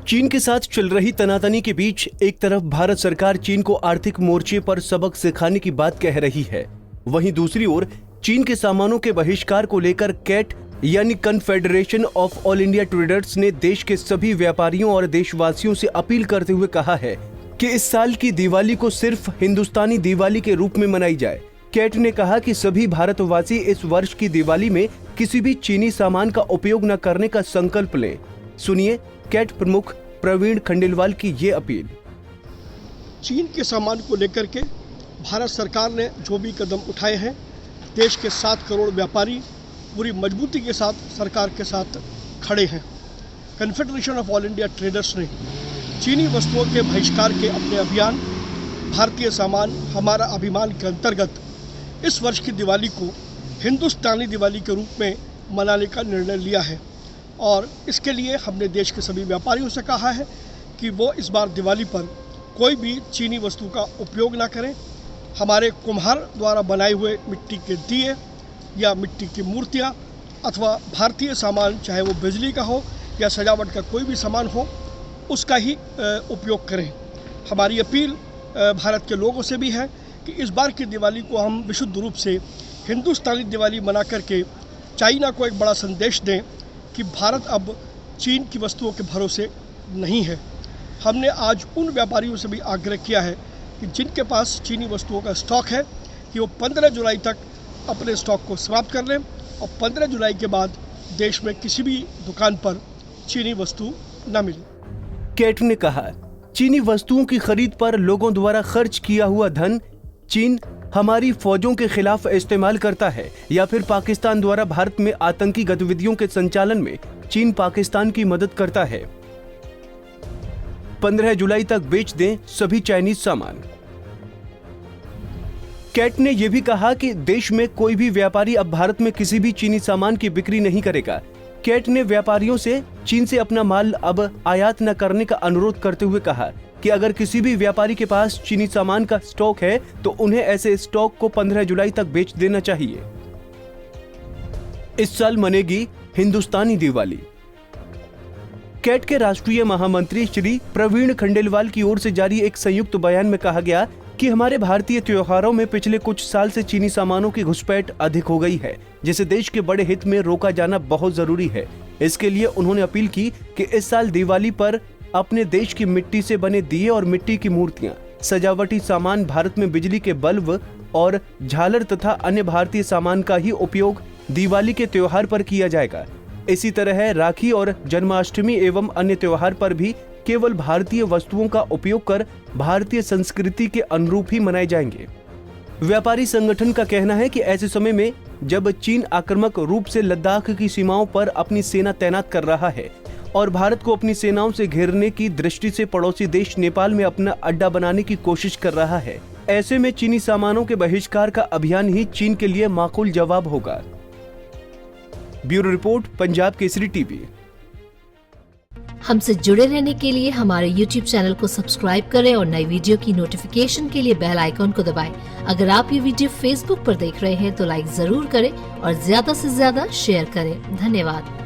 चीन के साथ चल रही तनातनी के बीच एक तरफ भारत सरकार चीन को आर्थिक मोर्चे पर सबक सिखाने की बात कह रही है, वहीं दूसरी ओर चीन के सामानों के बहिष्कार को लेकर कैट यानी confederation of all India traders ने देश के सभी व्यापारियों और देशवासियों से अपील करते हुए कहा है कि इस साल की दिवाली को सिर्फ हिंदुस्तानी दिवाली के रूप में मनाई जाए। कैट ने कहा कि सभी भारतवासी इस वर्ष की दिवाली में किसी भी चीनी सामान का उपयोग न करने का संकल्प लें। सुनिए कैट प्रमुख प्रवीण खंडेलवाल की ये अपील। चीन के सामान को लेकर के भारत सरकार ने जो भी कदम उठाए हैं, देश के 7 करोड़ व्यापारी पूरी मजबूती के साथ सरकार के साथ खड़े हैं। Confederation of all India traders ने चीनी वस्तुओं के बहिष्कार के अपने अभियान भारतीय सामान हमारा अभिमान के अंतर्गत इस वर्ष की दिवाली को हिंदुस्तानी दिवाली के रूप में मनाने का निर्णय लिया है और इसके लिए हमने देश के सभी व्यापारियों से कहा है कि वो इस बार दिवाली पर कोई भी चीनी वस्तु का उपयोग ना करें। हमारे कुम्हार द्वारा बनाए हुए मिट्टी के दिए या मिट्टी की मूर्तियाँ अथवा भारतीय सामान, चाहे वो बिजली का हो या सजावट का कोई भी सामान हो, उसका ही उपयोग करें। हमारी अपील भारत के लोगों से भी है कि इस बार की दिवाली को हम विशुद्ध रूप से हिंदुस्तानी दिवाली मना करके चाइना को एक बड़ा संदेश दें कि भारत अब चीन की वस्तुओं के भरोसे नहीं है। हमने आज उन व्यापारियों से भी आग्रह किया है कि जिनके पास चीनी वस्तुओं का स्टॉक है कि वो 15 जुलाई तक अपने स्टॉक को समाप्त कर लें और 15 जुलाई के बाद देश में किसी भी दुकान पर चीनी वस्तु न मिले। कैट ने कहा, चीनी वस्तुओं की खरीद पर लोगों द्वारा खर्च किया हुआ धन चीन हमारी फौजों के खिलाफ इस्तेमाल करता है या फिर पाकिस्तान द्वारा भारत में आतंकी गतिविधियों के संचालन में चीन पाकिस्तान की मदद करता है। 15 जुलाई तक बेच दें सभी चाइनीज सामान। कैट ने यह भी कहा कि देश में कोई भी व्यापारी अब भारत में किसी भी चीनी सामान की बिक्री नहीं करेगा। कैट ने व्यापारियों से चीन से अपना माल अब आयात न करने का अनुरोध करते हुए कहा कि अगर किसी भी व्यापारी के पास चीनी सामान का स्टॉक है तो उन्हें ऐसे स्टॉक को 15 जुलाई तक बेच देना चाहिए। इस साल मनेगी हिंदुस्तानी दिवाली। कैट के राष्ट्रीय महामंत्री श्री प्रवीण खंडेलवाल की ओर से जारी एक संयुक्त बयान में कहा गया कि हमारे भारतीय त्योहारों में पिछले कुछ साल से चीनी सामानों की घुसपैठ अधिक हो गई है, जिसे देश के बड़े हित में रोका जाना बहुत जरूरी है। इसके लिए उन्होंने अपील की कि इस साल दिवाली पर अपने देश की मिट्टी से बने दिए और मिट्टी की मूर्तियां, सजावटी सामान, भारत में बिजली के बल्ब और झालर तथा अन्य भारतीय सामान का ही उपयोग दिवाली के त्योहार पर किया जाएगा। इसी तरह राखी और जन्माष्टमी एवं अन्य त्योहार पर भी केवल भारतीय वस्तुओं का उपयोग कर भारतीय संस्कृति के अनुरूप ही मनाए जाएंगे। व्यापारी संगठन का कहना है कि ऐसे समय में जब चीन आक्रामक रूप से लद्दाख की सीमाओं पर अपनी सेना तैनात कर रहा है और भारत को अपनी सेनाओं से घेरने की दृष्टि से पड़ोसी देश नेपाल में अपना अड्डा बनाने की कोशिश कर रहा है, ऐसे में चीनी सामानों के बहिष्कार का अभियान ही चीन के लिए माकूल जवाब होगा। Bureau report, Punjab Kesari TV. हमसे जुड़े रहने के लिए हमारे YouTube चैनल को सब्सक्राइब करें और नई वीडियो की नोटिफिकेशन के लिए बेल आइकॉन को दबाएं। अगर आप ये वीडियो Facebook पर देख रहे हैं तो लाइक जरूर करें और ज्यादा से ज्यादा शेयर करें। धन्यवाद।